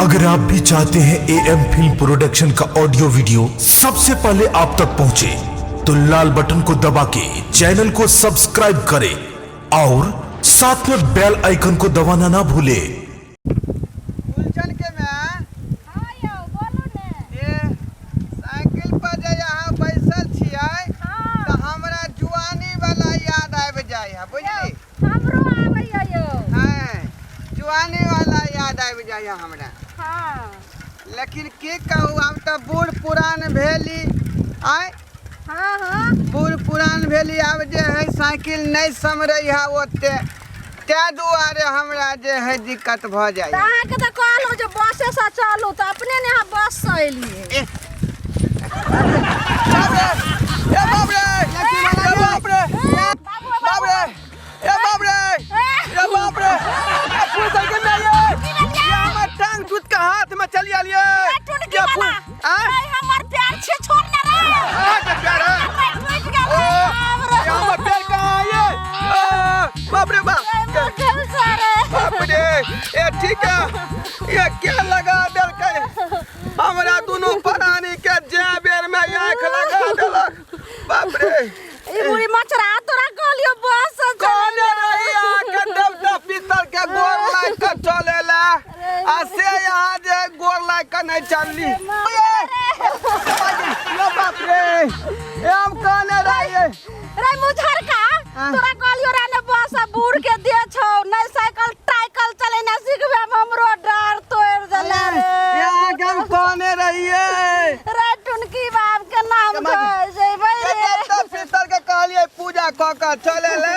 अगर आप भी चाहते हैं AM फिल्म प्रोडक्शन का ऑडियो वीडियो सबसे पहले आप तक पहुंचे, तो लाल बटन को दबा के चैनल को सब्सक्राइब करें और साथ में बेल आइकन को दबाना ना भूले। साइकिल पर जे यहाँ बैसल छियै त हमरा जुआनी वाला याद आबि जाय है, बुझली? हमरो आबैया यो। हां, जुआनी वाला याद आबि जाय है हमरा। हां, लेकिन की कहू, हम त बूढ़ पुरान भेली। आय हां हां, बूढ़ पुरान भेली, अब जे है साइकिल नहीं समरै है ओते, ते दुआरे हमरा जे है दिक्कत भ जाय। अहाँ के त कहलौ जे बसे से चलू त अपने ने यहाँ बस से एलिए। बाप रे, बाप रे, बाप रे, बाप रे, बाप रे, साइकिल में ये हमर टांग टूट के हाथ में चली आलिए। क्या फूल? हमर पैर छे छोड़ना रे। पैर टूट गया। हमर पैर कहां है? बाप रे बाप, बाप रे, ये ठीक है, ये क्या लगा दल के हमरा दोनों प्राणी के जेबेर में आंख लगा देलक। बाप रे, ई बुढ़ी मचरा तोरा कहलियो बस से कौन रही आके देवता पितर के गोर लाग के चलेला, आ से यहाँ जे गोर लाग के नहीं चलली। बाप रे, हम कहने रहिए रे मुझर का तोरा कहलियो रे ने बस बूढ़ के दे छौ, नहीं साइकिल टाइकल चले ना सिखबे, हमरो डर तोड़ देले रे। यहाँ के हम कहने रहिए रे टुनकी बाप के नाम धर जेबै रे। देवता पितर के कहलिए पूजा क के चलेला,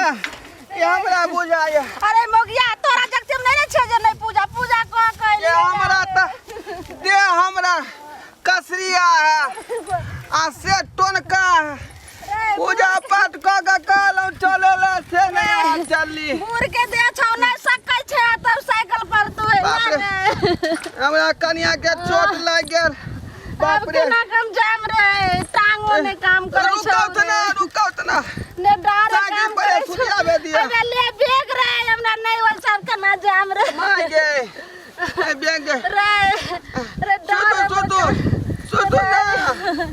ये हमरा बुझाय। अरे मोगिया तोरा जगते में नहीं छे जे नहीं पूजा पूजा क के ये हमरा त दे हमरा कसरिया है, आ से टोनका है। पूजा पाठ क के कहलौ चलेला, से नहीं चलली। बूढ़ के दे छौ नहीं सकै छे तब साइकिल पर तू बाप रे, हमरा कन्या के चोट लग गेल। बाप रे, ना कम जाम रे, टांगो ने काम करे छौ। रुकौ तना ने डार साइकिल काम पर करे छुरिया दे दिया। अबे ले बेग रे, हमरा नहीं होल सब के ना जाम रे। मांगे ए बेंगे रे डार सुतु ना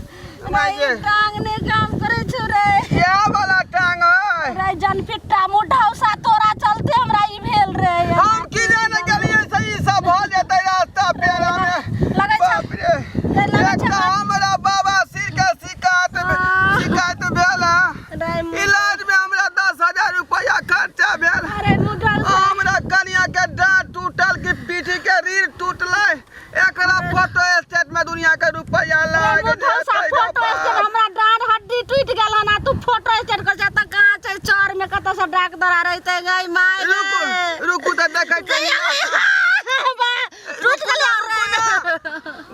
मांगे टांग ने काम करे छौ रे। या वाला टांग है रे जन पिट्टा मुढौसा तोरा चलते हमरा ई भेल रे। हम की जाने गेलिए सही सब हो जेतै रास्ता पेड़ा में। लगे बाप रे, एक तो हमरा बाबा सिर के शिकायत भेल है, इलाज में हमरा 10,000 रुपया खर्चा भेल। अरे मुढौसा हमरा कन्या के डांट टूटल की पीठी के रीढ़ टूटलै, एकरा फोटो स्टेट में दुनिया के रुपया लाग मुढौसा फोटो स्टेट हमरा डांड हड्डी टूट गेल ना, तू फोटो स्टेट कर जा त कहां छै चोर में कत से डाक दरा रहते गई माय। रुकू त देखै छै टूट गेल रे,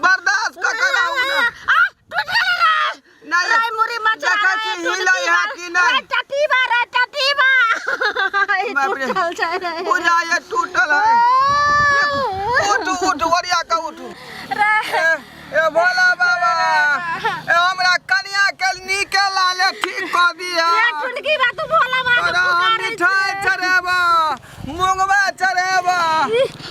बर्दाश्त क के रहू ना। टूट गेल रे। नहीं रे मुरी मचा देखै छी हिलै है कि नहीं। टटीबा रे टटीबा बाप रे, टूटल छै रे। पूजा ये टूटल है। उठ ओरिया का उठ रे ए भोला बाबा, ए हमरा कन्या के नीके लाले ठीक क दिया। रे टुनकी बा तू भोला बाबा तोरा मिठाई चढ़ेबा, मुंगवा चढ़ेबा।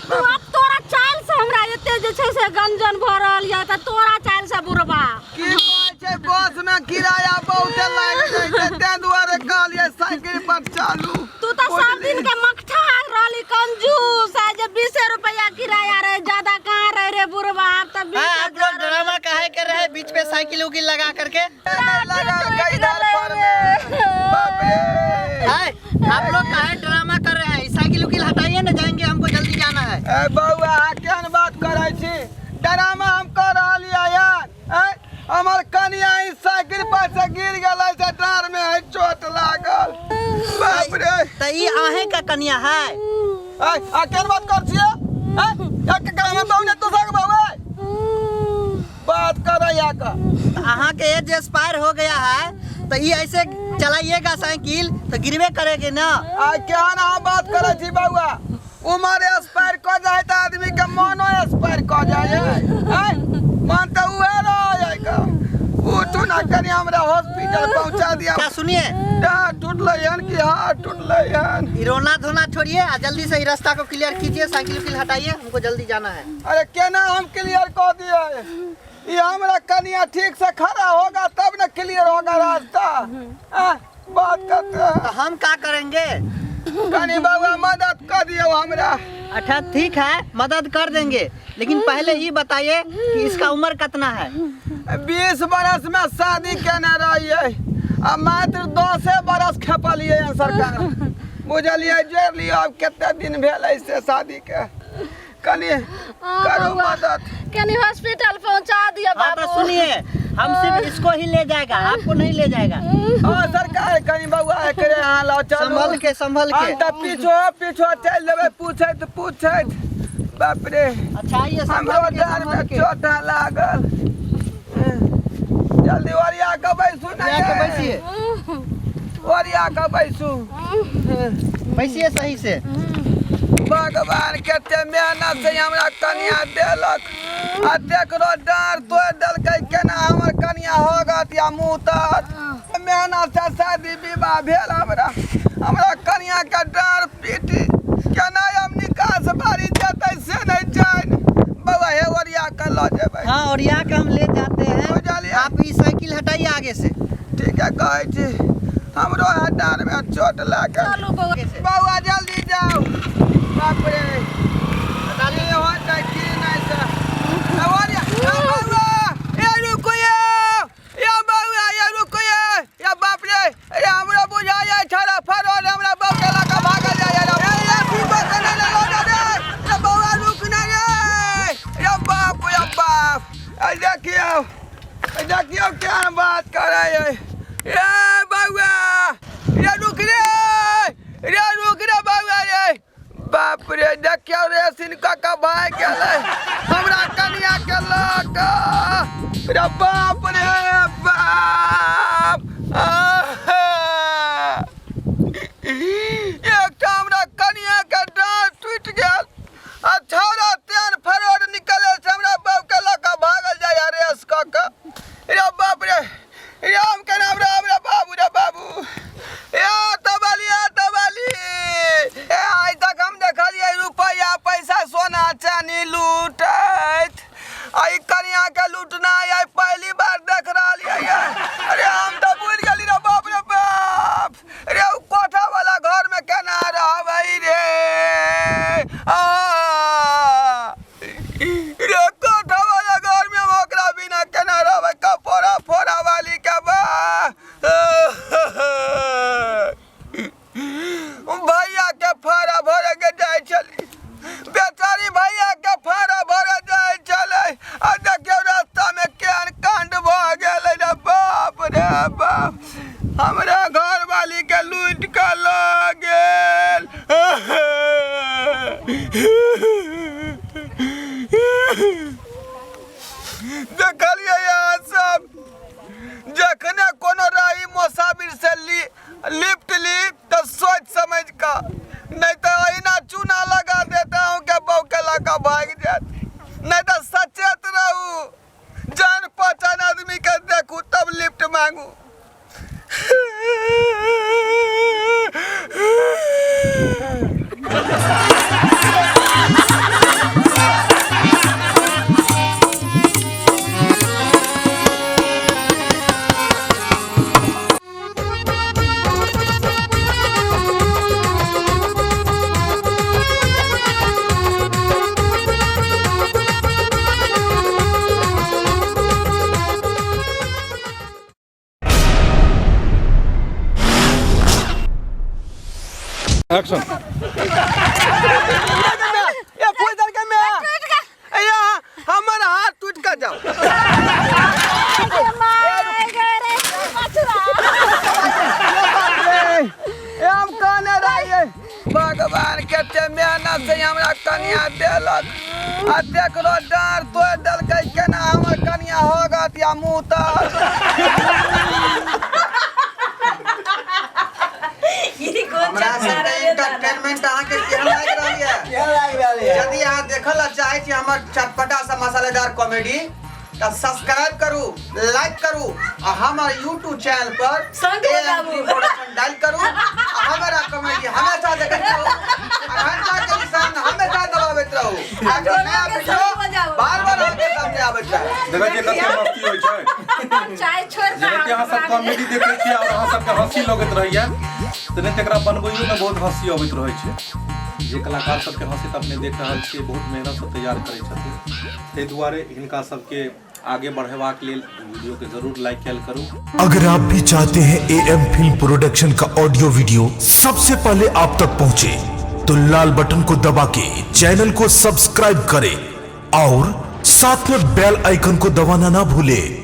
तू अब तोरा चाल से हमरा एते जे छै से गंजन भरल या त तोरा चाल से बुरबा की कहै छै बस में किराया बहुत लाग जाइ छै, ते दुआरे कहलिए साइकिल पर चालू। तू त सब दिन के मखठा रहली कंजूस है, जे 20 रुपया किराया रे, ज्यादा कहां रहे रे बुरबा। अब त 20 आप लोग ड्रामा काहे कर रहे हैं बीच में साइकिल उकिल लगा करके? लगा के इधर पर में। बाप रे, हाय, आप लोग काहे ड्रामा कर रहे हैं? साइकिल उकिल हटाइए ना, जाएंगे, हमको जल्दी जाना है। ए बउआ केहन बात करै छी? ड्रामा हम कर रहलिए यार। हमर कन्या ई साइकिल पर से गिर गेलै, से डार में है चोट लागल। बाप रे, त ई आहे का कन्या है? आ केहन बात कर छियै? एक काम तो ने तो सक बाबा बात कर या का। अहाँ के एज एक्सपायर हो गया है, तो ये ऐसे चलाइएगा साइकिल तो गिरवे करेगे ना। आ केहन हम बात करै छी बउआ? उमर एक्सपायर क जाए त आदमी के मनो एक्सपायर क जाए। मन तो उहे रह जाएगा। उठू ना कनी हमरा हॉस्पिटल हॉस्पिटल पहुंचा दिया। क्या सुनिए, डाँर टूटले हन कि हाथ टूटले हन। ये रोना धोना छोड़िए और जल्दी से रास्ता को क्लियर कीजिए, साइकिल उकिल हटाइए, हमको जल्दी जाना है। अरे केना हम क्लियर कर दिए? ये हमरा कनिया ठीक से खड़ा होगा तब न क्लियर होगा रास्ता। बात करते हैं। तो हम क्या करेंगे? कनी बाबा मदद कर दियो हमरा। अच्छा ठीक है, मदद कर देंगे, लेकिन पहले ये बताइए कि इसका उम्र कितना है? 20 बरस में शादी केने रहिए, अब मात्र 10 बरस खेपलिए सरकार। बुझलिए जोड़ लियो, अब कितने दिन भेल इससे शादी के। कनी करो मदद। कनी हॉस्पिटल पहुंचा दिया हाँ तो बाबू। सुनिए, हम सिर्फ इसको ही ले जाएगा, आपको नहीं ले जाएगा। हाँ सरकार कनी बउआ करे यहाँ लो चलो। संभल के संभल के। हम तो पीछो चल देवे पूछे। बाप रे। अच्छा ये हमरो संभल के डार में संभल के। चोट लागल। जल्दी ओरिया के बैसू ना। जाके बैठिए, ओरिया के बैसू। बैठिए सही से। भगवान कते मेहनत से हमरा कन्या देलक, आ तेकरो डार तोड़ देलकै। केना हमर कन्या होगा या मुँह मेहनत से शादी विवाह भेल हमरा कन्या के डार पीटी। केना हम निकाह से बारी जेतै से नहीं जान। बउआ हे ओरिया के ल जेबै। हाँ ओरिया के हम ले जाते हैं। बुझलिए? आप ये साइकिल हटाइए आगे से। ठीक है कहै छी, हमरो डार में चोट लागल। चलो बउआ। बउआ जल्दी जाओ। बाप रे डाली हो जाए कि नहीं से। ओरिया बउआ ये रुको ये बउआ ये रुको ये बाप रे। अरे हमरा बुझाया छरा फरो हमरा बउ के लगा भागल जाय रे। ये पीबो के नहीं लो रे। ये बउआ रुक ना रे। ये बाप देखियो क्या बात कर रहे हैं। ये बउआ ये रुक रे बउआ रे। बाप रे देखियो रे सिनका का भाग गेलै हमरा कनिया के लक। रे बाप रे बाप। एक हमरा कनिया के डाँर टूट गेल, आ छौरा तेन फरोड निकले से हमरा बाप के लक भागल जाय रेस क के। रे बाप रे राम के नाम हमरा बाबू ए तबाली आज तक हम देखलिए रुपया पैसा सोना चांदी लूटैत। आई कनिया के लूटना आई पहली बार देख रहा। अरे हम तो भूल गली रे बाप रे बाप। रे उ कोठा वाला घर में केना रहबै रे। रे कोठा वाला घर में ओकरा बिना केना रहबै। कपड़ा फोड़ा वाली के बा। भैया के फाड़ा भरे के जाय छली, बेचारी भैया के फाड़ा भरे जाय छले। आ देखियो रास्ता में केहन कांड भ गेलै रे बाप रे बाप। हमरा घर वाली के लूट के ल गेल। देखलिए यहाँ सब जखने कोनो रही मोसाबिर से लिफ्ट ली तो सोच समझ का, नहीं तो अहिना चूना लगा देता हूँ के बहू के लगा भाग जात। नहीं तो सचेत रहू, जान पहचान आदमी के देखू तब लिफ्ट मांगू। एक्शन। ये फूल दर के में अया हमर हाथ टूट के जाओ। हम कहने रहिए भगवान कते मेहनत से हमरा कन्या देलक, आ तेकरो डाँर तोड़ देलकै। केना हमर कन्या होगा या मुँह तर। हमरा सबके एंटरटेनमेंट अहाँ के केहन लागि रहल है? यदि अहाँ देखल चाहै छी हमर चटपटा सा मसालेदार कॉमेडी तो सब्सक्राइब करू, लाइक करू और हमारे YouTube चैनल पर प्रोडक्शन डायल करू। हमारा कमेडी हमेशा देखते रहो, घंटा के निशान हमेशा दबावत रहो, ताकि नया वीडियो बार-बार आपके सामने आवत रहे। देखा के कते मस्ती होय छै, चाय छोड़ जेना अहाँ सब कॉमेडी देखै छियै और अहाँ सबके हंसी लगैत रहैया, तने तकरा बनबैयो में बहुत हंसी अबैत रहै छै। जे कलाकार सबके हंसी त अपने देख रहल छियै, बहुत मेहनत से तैयार करै छथिन। ताहि दुआरे हिनका सबके आगे बढ़ेबाक लेल वीडियो के जरूर लाइक कैल करू। अगर आप भी चाहते हैं AM फिल्म प्रोडक्शन का ऑडियो वीडियो सबसे पहले आप तक पहुंचे, तो लाल बटन को दबा के चैनल को सब्सक्राइब करें और साथ में बेल आइकन को दबाना ना भूलें।